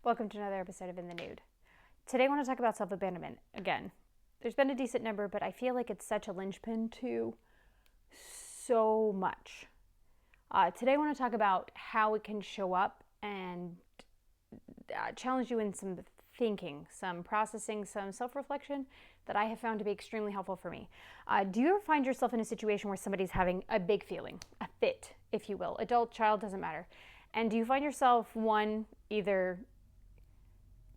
Welcome to another episode of In the Nude. Today I want to talk about self-abandonment. Again, there's been a decent number, but I feel like it's such a linchpin to so much. Today I want to talk about how it can show up and challenge you in some thinking, some processing, some self-reflection that I have found to be extremely helpful for me. Do you ever find yourself in a situation where somebody's having a big feeling, a fit, if you will, adult, child, doesn't matter, and do you find yourself, one, either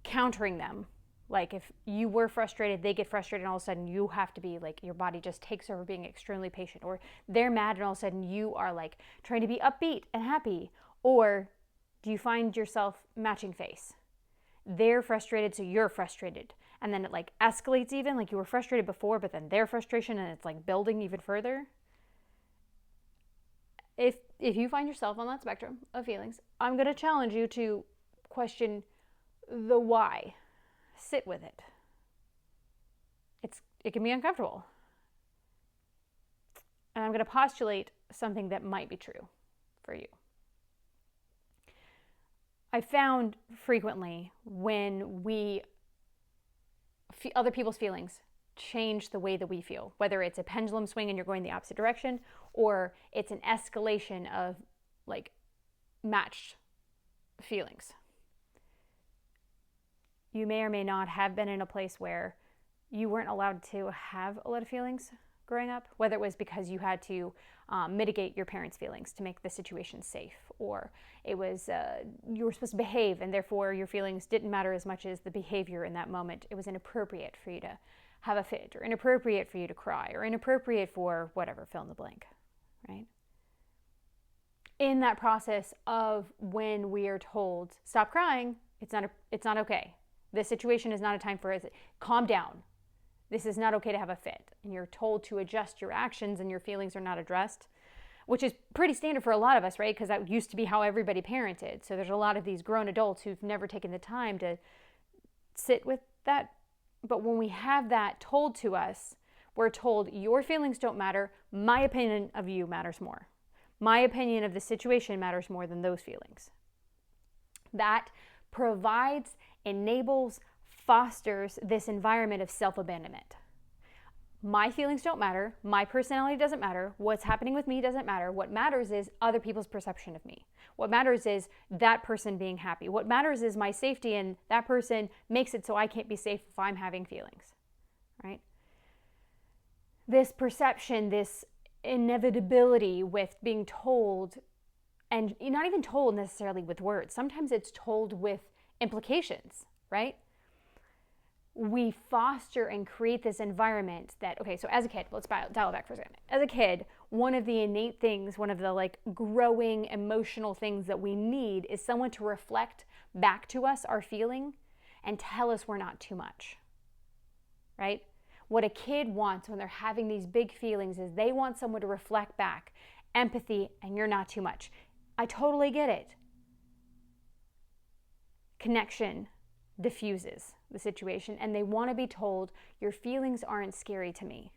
countering them, like if you were frustrated, they get frustrated, and all of a sudden you have to be like, your body just takes over being extremely patient, or they're mad and all of a sudden you are like trying to be upbeat and happy? Or do you find yourself matching face? They're frustrated, so you're frustrated, and then it like escalates, even like you were frustrated before, but then their frustration, and it's like building even further. If you find yourself on that spectrum of feelings, I'm going to challenge you to question the why. Sit with it. It can be uncomfortable. And I'm going to postulate something that might be true for you. I found frequently when other people's feelings change the way that we feel, whether it's a pendulum swing and you're going the opposite direction, or it's an escalation of like matched feelings. You may or may not have been in a place where you weren't allowed to have a lot of feelings growing up, whether it was because you had to mitigate your parents' feelings to make the situation safe, or it was you were supposed to behave and therefore your feelings didn't matter as much as the behavior in that moment. It was inappropriate for you to have a fit, or inappropriate for you to cry, or inappropriate for whatever, fill in the blank, right? In that process of when we are told, stop crying, it's not okay. This situation is not a time for it. Calm down. This is not okay to have a fit. And you're told to adjust your actions and your feelings are not addressed, which is pretty standard for a lot of us, right? Because that used to be how everybody parented. So there's a lot of these grown adults who've never taken the time to sit with that. But when we have that told to us, we're told your feelings don't matter. My opinion of you matters more. My opinion of the situation matters more than those feelings. That provides, enables, fosters this environment of self-abandonment. My feelings don't matter. My personality doesn't matter. What's happening with me doesn't matter. What matters is other people's perception of me. What matters is that person being happy. What matters is my safety, and that person makes it so I can't be safe if I'm having feelings, right? This perception, this inevitability with being told, and not even told necessarily with words. Sometimes it's told with implications, right? We foster and create this environment that, okay, so as a kid, let's dial it back for a second. As a kid, one of the innate things, one of the like growing emotional things that we need is someone to reflect back to us our feeling and tell us we're not too much, right? What a kid wants when they're having these big feelings is they want someone to reflect back, empathy, and you're not too much. I totally get it. Connection diffuses the situation, and they want to be told your feelings aren't scary to me.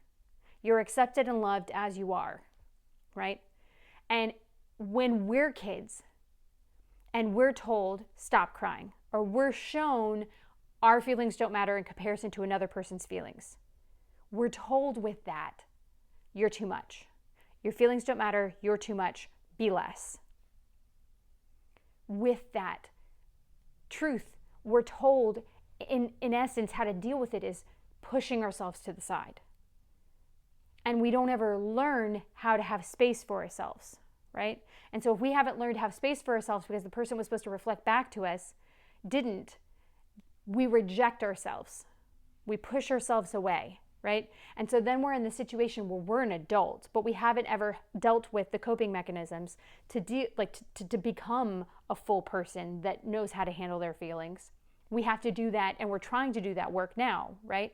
You're accepted and loved as you are, right? And when we're kids and we're told stop crying, or we're shown our feelings don't matter in comparison to another person's feelings, we're told with that, you're too much. Your feelings don't matter, you're too much, be less. With that truth, we're told in essence how to deal with it is pushing ourselves to the side. And we don't ever learn how to have space for ourselves, right? And so if we haven't learned to have space for ourselves because the person was supposed to reflect back to us didn't, we reject ourselves. We push ourselves away, right? And so then we're in the situation where we're an adult, but we haven't ever dealt with the coping mechanisms to become a full person that knows how to handle their feelings. We have to do that, and we're trying to do that work now, right?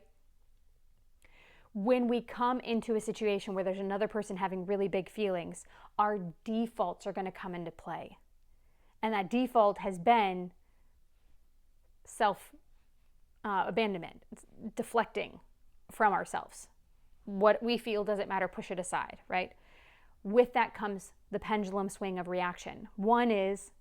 When we come into a situation where there's another person having really big feelings, our defaults are going to come into play. And that default has been self-abandonment, deflecting from ourselves. What we feel doesn't matter, push it aside, right? With that comes the pendulum swing of reaction. One is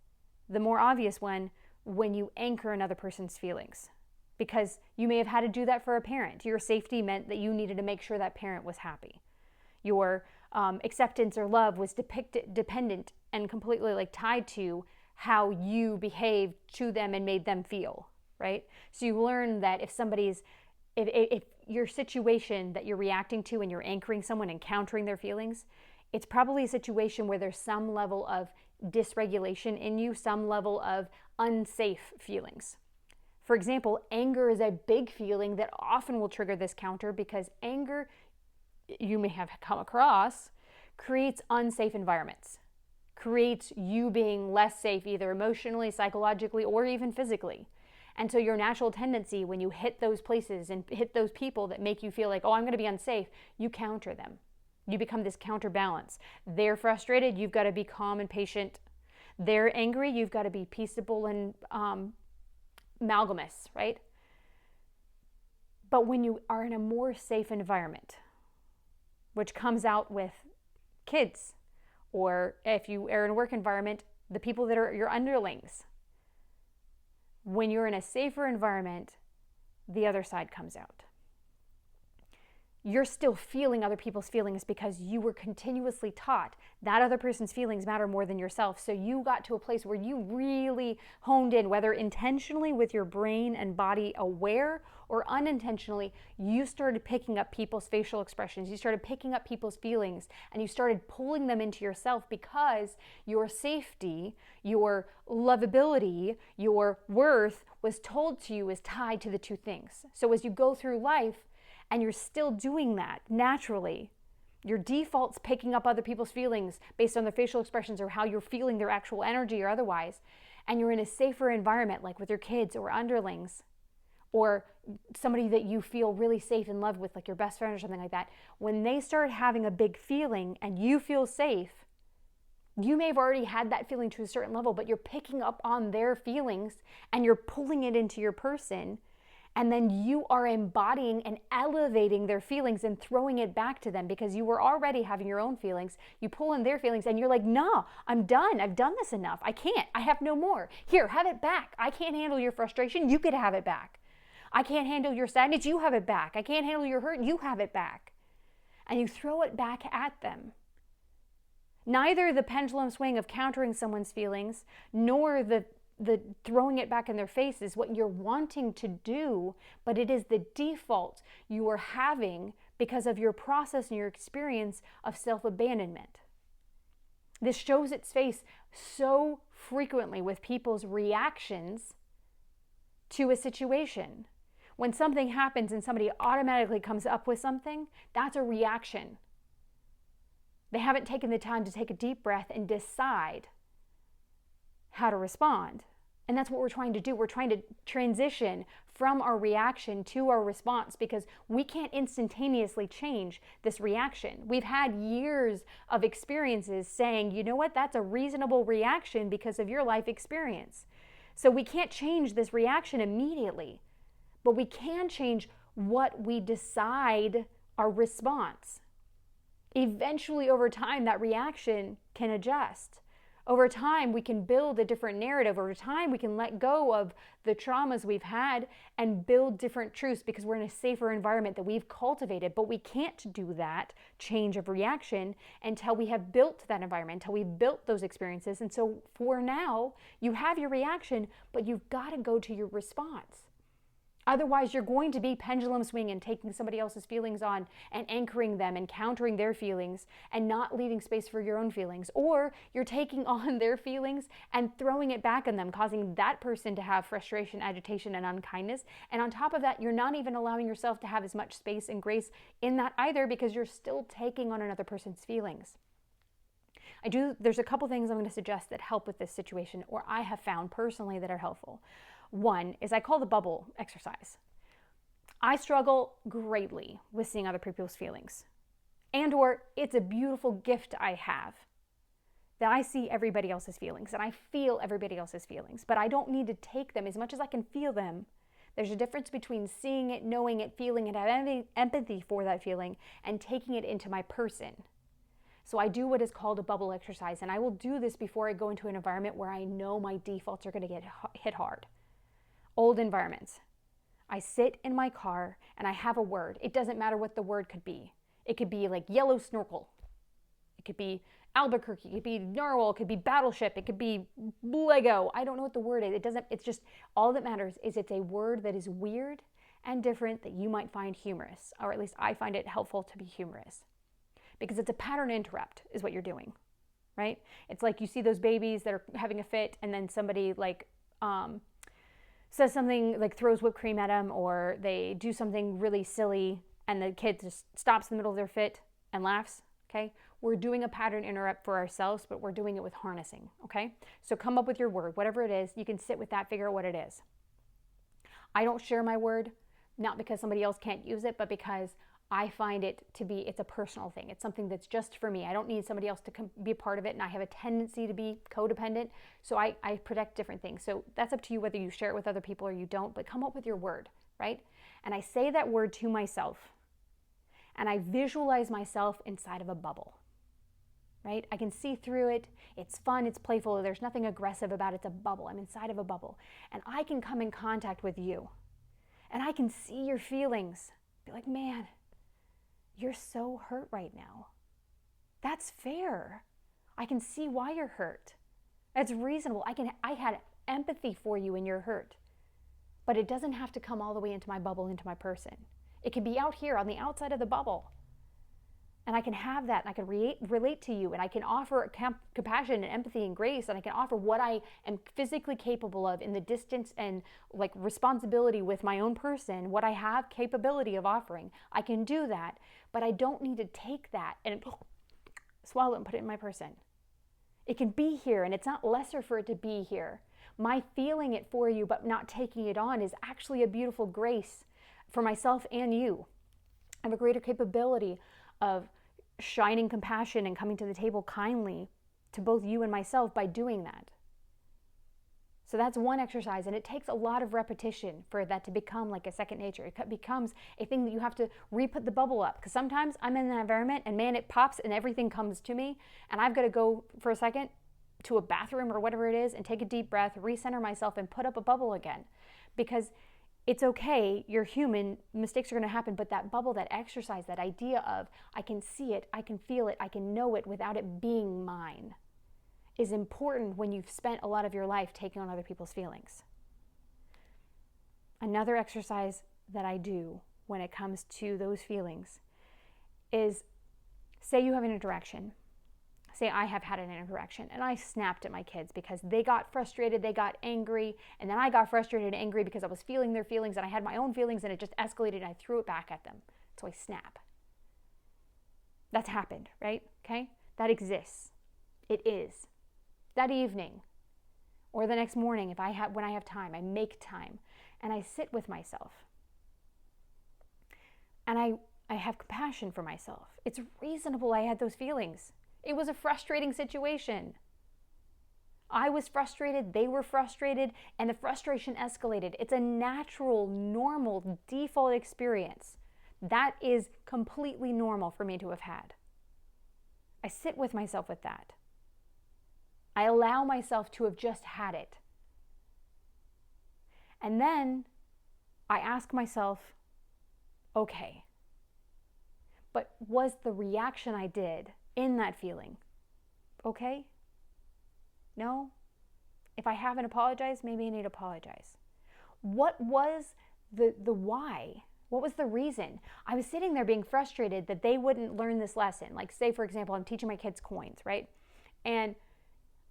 the more obvious one, when you anchor another person's feelings, because you may have had to do that for a parent. Your safety meant that you needed to make sure that parent was happy. Your acceptance or love was dependent and completely like tied to how you behaved to them and made them feel, right? So you learn that if your situation that you're reacting to and you're anchoring someone and countering their feelings, it's probably a situation where there's some level of dysregulation in you, some level of unsafe feelings. For example, anger is a big feeling that often will trigger this counter, because anger, you may have come across, creates unsafe environments, creates you being less safe, either emotionally, psychologically, or even physically. And so your natural tendency when you hit those places and hit those people that make you feel like, oh, I'm going to be unsafe, you counter them. You become this counterbalance. They're frustrated, you've got to be calm and patient. They're angry, you've got to be peaceable and amalgamous, right? But when you are in a more safe environment, which comes out with kids, or if you are in a work environment, the people that are your underlings, when you're in a safer environment, the other side comes out. You're still feeling other people's feelings because you were continuously taught that other person's feelings matter more than yourself. So you got to a place where you really honed in, whether intentionally with your brain and body aware or unintentionally, you started picking up people's facial expressions. You started picking up people's feelings, and you started pulling them into yourself, because your safety, your lovability, your worth was told to you is tied to the two things. So as you go through life, and you're still doing that naturally, your default's picking up other people's feelings based on their facial expressions or how you're feeling their actual energy or otherwise, and you're in a safer environment, like with your kids or underlings, or somebody that you feel really safe and loved with, like your best friend or something like that, when they start having a big feeling and you feel safe, you may have already had that feeling to a certain level, but you're picking up on their feelings and you're pulling it into your person. And then you are embodying and elevating their feelings and throwing it back to them, because you were already having your own feelings. You pull in their feelings and you're like, no, I'm done. I've done this enough. I can't. I have no more. Here, have it back. I can't handle your frustration. You could have it back. I can't handle your sadness. You have it back. I can't handle your hurt. You have it back. And you throw it back at them. Neither the pendulum swing of countering someone's feelings nor the throwing it back in their face is what you're wanting to do, but it is the default you are having because of your process and your experience of self-abandonment. This shows its face so frequently with people's reactions to a situation. When something happens and somebody automatically comes up with something, that's a reaction. They haven't taken the time to take a deep breath and decide how to respond. And that's what we're trying to do. We're trying to transition from our reaction to our response, because we can't instantaneously change this reaction. We've had years of experiences saying, you know what, that's a reasonable reaction because of your life experience. So we can't change this reaction immediately, but we can change what we decide our response. Eventually, over time, that reaction can adjust. Over time, we can build a different narrative. Over time, we can let go of the traumas we've had and build different truths, because we're in a safer environment that we've cultivated. But we can't do that change of reaction until we have built that environment, until we've built those experiences. And so for now, you have your reaction, but you've got to go to your response. Otherwise, you're going to be pendulum swinging and taking somebody else's feelings on and anchoring them and countering their feelings and not leaving space for your own feelings. Or you're taking on their feelings and throwing it back on them, causing that person to have frustration, agitation, and unkindness. And on top of that, you're not even allowing yourself to have as much space and grace in that either, because you're still taking on another person's feelings. There's a couple things I'm going to suggest that help with this situation, or I have found personally that are helpful. One is I call the bubble exercise. I struggle greatly with seeing other people's feelings. Or it's a beautiful gift I have that I see everybody else's feelings and I feel everybody else's feelings, but I don't need to take them as much as I can feel them. There's a difference between seeing it, knowing it, feeling it, having empathy for that feeling, and taking it into my person. So I do what is called a bubble exercise, and I will do this before I go into an environment where I know my defaults are going to get hit hard. Old environments. I sit in my car and I have a word. It doesn't matter what the word could be. It could be like yellow snorkel. It could be Albuquerque. It could be narwhal. It could be battleship. It could be Lego. I don't know what the word is. It's just, all that matters is it's a word that is weird and different that you might find humorous, or at least I find it helpful to be humorous. Because it's a pattern interrupt is what you're doing, right? It's like you see those babies that are having a fit and then somebody says something like throws whipped cream at them, or they do something really silly and the kid just stops in the middle of their fit and laughs, okay? We're doing a pattern interrupt for ourselves, but we're doing it with harnessing, okay? So come up with your word, whatever it is. You can sit with that, figure out what it is. I don't share my word, not because somebody else can't use it, but because I find it to be, it's a personal thing. It's something that's just for me. I don't need somebody else to be a part of it, and I have a tendency to be codependent, so I protect different things. So that's up to you whether you share it with other people or you don't, but come up with your word, right? And I say that word to myself, and I visualize myself inside of a bubble, right? I can see through it. It's fun, it's playful, there's nothing aggressive about it. It's a bubble. I'm inside of a bubble, and I can come in contact with you, and I can see your feelings. Be like, man, you're so hurt right now. That's fair. I can see why you're hurt. That's reasonable. I had empathy for you in your hurt. But it doesn't have to come all the way into my bubble, into my person. It can be out here on the outside of the bubble. And I can have that, and I can relate to you, and I can offer compassion and empathy and grace, and I can offer what I am physically capable of in the distance and like responsibility with my own person, what I have capability of offering. I can do that, but I don't need to take that and swallow it and put it in my person. It can be here, and it's not lesser for it to be here. My feeling it for you but not taking it on is actually a beautiful grace for myself and you. I have a greater capability of shining compassion and coming to the table kindly to both you and myself by doing that. So that's one exercise, and it takes a lot of repetition for that to become like a second nature. It becomes a thing that you have to re-put the bubble up, because sometimes I'm in that environment and man, it pops and everything comes to me, and I've got to go for a second to a bathroom or whatever it is and take a deep breath, recenter myself, and put up a bubble again. Because it's okay, you're human, mistakes are going to happen, but that bubble, that exercise, that idea of I can see it, I can feel it, I can know it without it being mine is important when you've spent a lot of your life taking on other people's feelings. Another exercise that I do when it comes to those feelings is, say you have an interaction. Say I have had an interaction and I snapped at my kids because they got frustrated, they got angry, and then I got frustrated and angry because I was feeling their feelings and I had my own feelings, and it just escalated and I threw it back at them. So I snap. That's happened, right? Okay? That exists. It is. That evening or the next morning, when I have time, I make time and I sit with myself. And I have compassion for myself. It's reasonable I had those feelings. It was a frustrating situation. I was frustrated, they were frustrated, and the frustration escalated. It's a natural, normal, default experience. That is completely normal for me to have had. I sit with myself with that. I allow myself to have just had it. And then I ask myself, okay, but was the reaction I did in that feeling okay? No? If I haven't apologized, maybe I need to apologize. What was the why? What was the reason? I was sitting there being frustrated that they wouldn't learn this lesson. Like, say, for example, I'm teaching my kids coins, right? And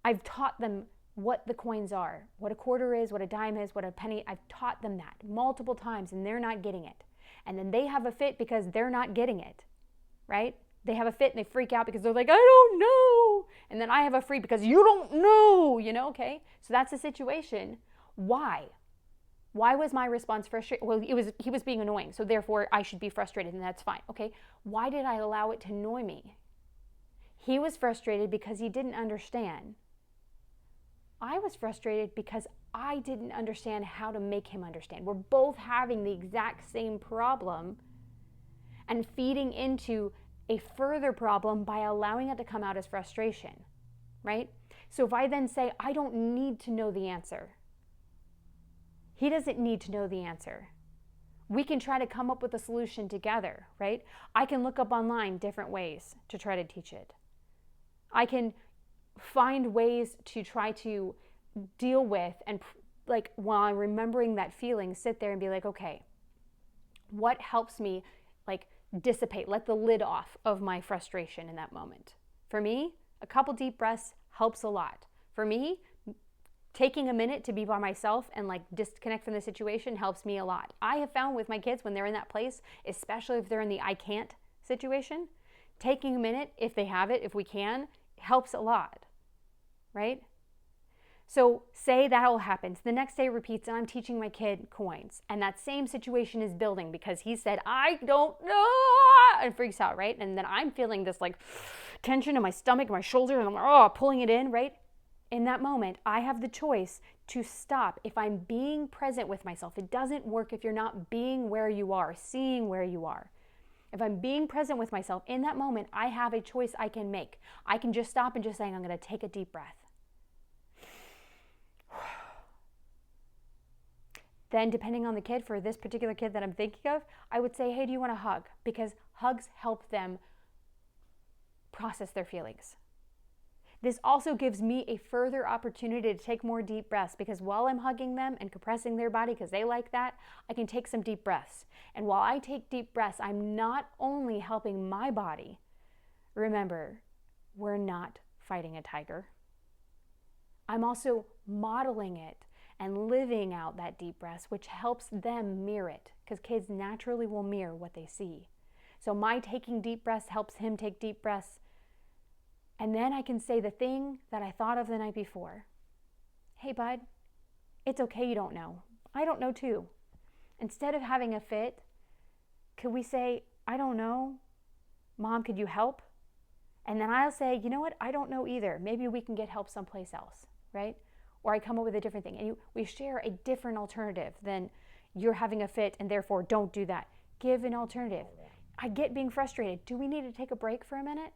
I've taught them what the coins are, what a quarter is, what a dime is, what a penny. I've taught them that multiple times, and they're not getting it. And then they have a fit because they're not getting it, right? They have a fit and they freak out because they're like, I don't know. And then I have a freak because you don't know, okay? So that's the situation. Why? Why was my response frustrated? Well, he was being annoying, so therefore I should be frustrated, and that's fine. Okay, why did I allow it to annoy me? He was frustrated because he didn't understand. I was frustrated because I didn't understand how to make him understand. We're both having the exact same problem and feeding into a further problem by allowing it to come out as frustration, right? So if I then say, I don't need to know the answer, he doesn't need to know the answer. We can try to come up with a solution together, right? I can look up online different ways to try to teach it. I can find ways to try to deal with, and like while I'm remembering that feeling, sit there and be like, okay, what helps me like dissipate, let the lid off of my frustration in that moment? For me, a couple deep breaths helps a lot. For me, taking a minute to be by myself and like disconnect from the situation helps me a lot. I have found with my kids when they're in that place, especially if they're in the I can't situation, taking a minute, if they have it, if we can, helps a lot, right? So say that all happens. The next day repeats and I'm teaching my kid coins. And that same situation is building because he said, I don't know, and freaks out, right? And then I'm feeling this like tension in my stomach, my shoulders, and I'm like, pulling it in, right? In that moment, I have the choice to stop. If I'm being present with myself, it doesn't work if you're not being where you are, seeing where you are. If I'm being present with myself in that moment, I have a choice I can make. I can just stop and just say, I'm going to take a deep breath. Then depending on the kid, for this particular kid that I'm thinking of, I would say, hey, do you want a hug? Because hugs help them process their feelings. This also gives me a further opportunity to take more deep breaths, because while I'm hugging them and compressing their body because they like that, I can take some deep breaths. And while I take deep breaths, I'm not only helping my body. Remember, we're not fighting a tiger. I'm also modeling it and living out that deep breath, which helps them mirror it, because kids naturally will mirror what they see. So my taking deep breaths helps him take deep breaths. And then I can say the thing that I thought of the night before. Hey, bud, it's okay you don't know. I don't know too. Instead of having a fit, could we say, I don't know. Mom, could you help? And then I'll say, you know what? I don't know either. Maybe we can get help someplace else, right? Or I come up with a different thing. And we share a different alternative than you're having a fit and therefore don't do that. Give an alternative. I get being frustrated. Do we need to take a break for a minute?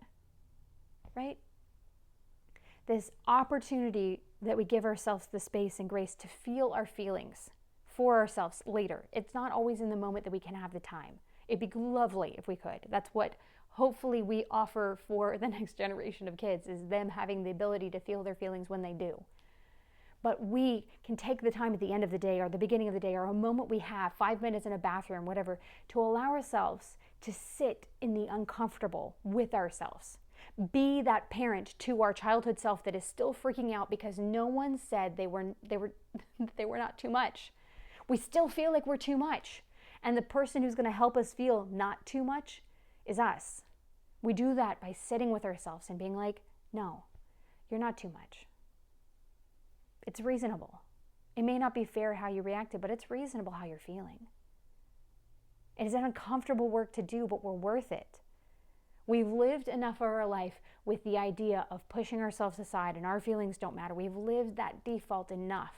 Right? This opportunity that we give ourselves the space and grace to feel our feelings for ourselves later. It's not always in the moment that we can have the time. It'd be lovely if we could. That's what hopefully we offer for the next generation of kids, is them having the ability to feel their feelings when they do. But we can take the time at the end of the day or the beginning of the day or a moment we have, 5 minutes in a bathroom, whatever, to allow ourselves to sit in the uncomfortable with ourselves. Be that parent to our childhood self that is still freaking out because no one said they were not too much. We still feel like we're too much. And the person who's going to help us feel not too much is us. We do that by sitting with ourselves and being like, no, you're not too much. It's reasonable. It may not be fair how you reacted, but it's reasonable how you're feeling. It is an uncomfortable work to do, but we're worth it. We've lived enough of our life with the idea of pushing ourselves aside and our feelings don't matter. We've lived that default enough.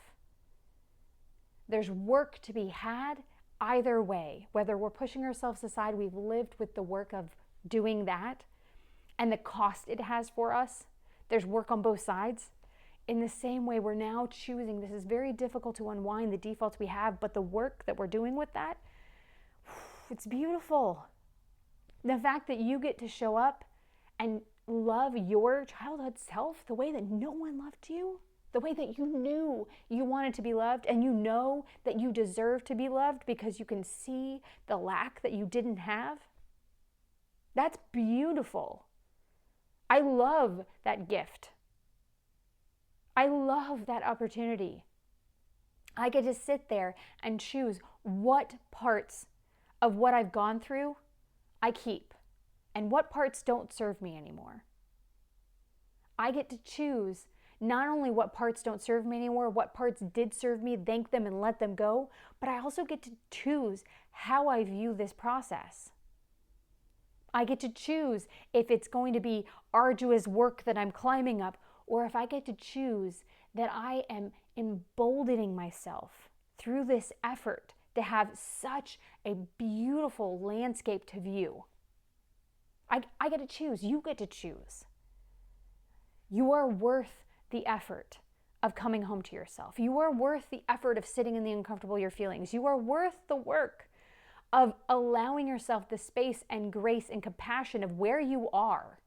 There's work to be had either way. Whether we're pushing ourselves aside, we've lived with the work of doing that and the cost it has for us. There's work on both sides. In the same way, we're now choosing. This is very difficult to unwind the defaults we have, but the work that we're doing with that, it's beautiful. The fact that you get to show up and love your childhood self the way that no one loved you, the way that you knew you wanted to be loved, and you know that you deserve to be loved because you can see the lack that you didn't have. That's beautiful. I love that gift. I love that opportunity. I get to sit there and choose what parts of what I've gone through I keep and what parts don't serve me anymore. I get to choose not only what parts don't serve me anymore, what parts did serve me, thank them and let them go, but I also get to choose how I view this process. I get to choose if it's going to be arduous work that I'm climbing up, or if I get to choose that I am emboldening myself through this effort to have such a beautiful landscape to view. I get to choose. You get to choose. You are worth the effort of coming home to yourself. You are worth the effort of sitting in the uncomfortable your feelings. You are worth the work of allowing yourself the space and grace and compassion of where you are.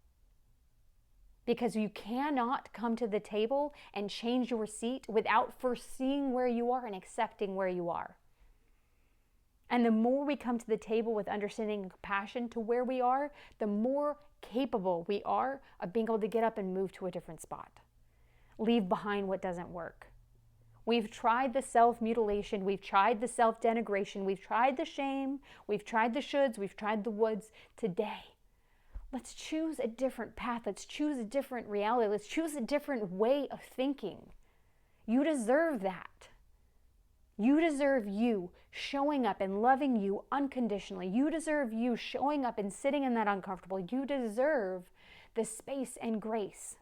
Because you cannot come to the table and change your seat without first seeing where you are and accepting where you are. And the more we come to the table with understanding and compassion to where we are, the more capable we are of being able to get up and move to a different spot. Leave behind what doesn't work. We've tried the self-mutilation, we've tried the self-denigration, we've tried the shame, we've tried the shoulds, we've tried the woulds. Today, let's choose a different path. Let's choose a different reality. Let's choose a different way of thinking. You deserve that. You deserve you showing up and loving you unconditionally. You deserve you showing up and sitting in that uncomfortable. You deserve the space and grace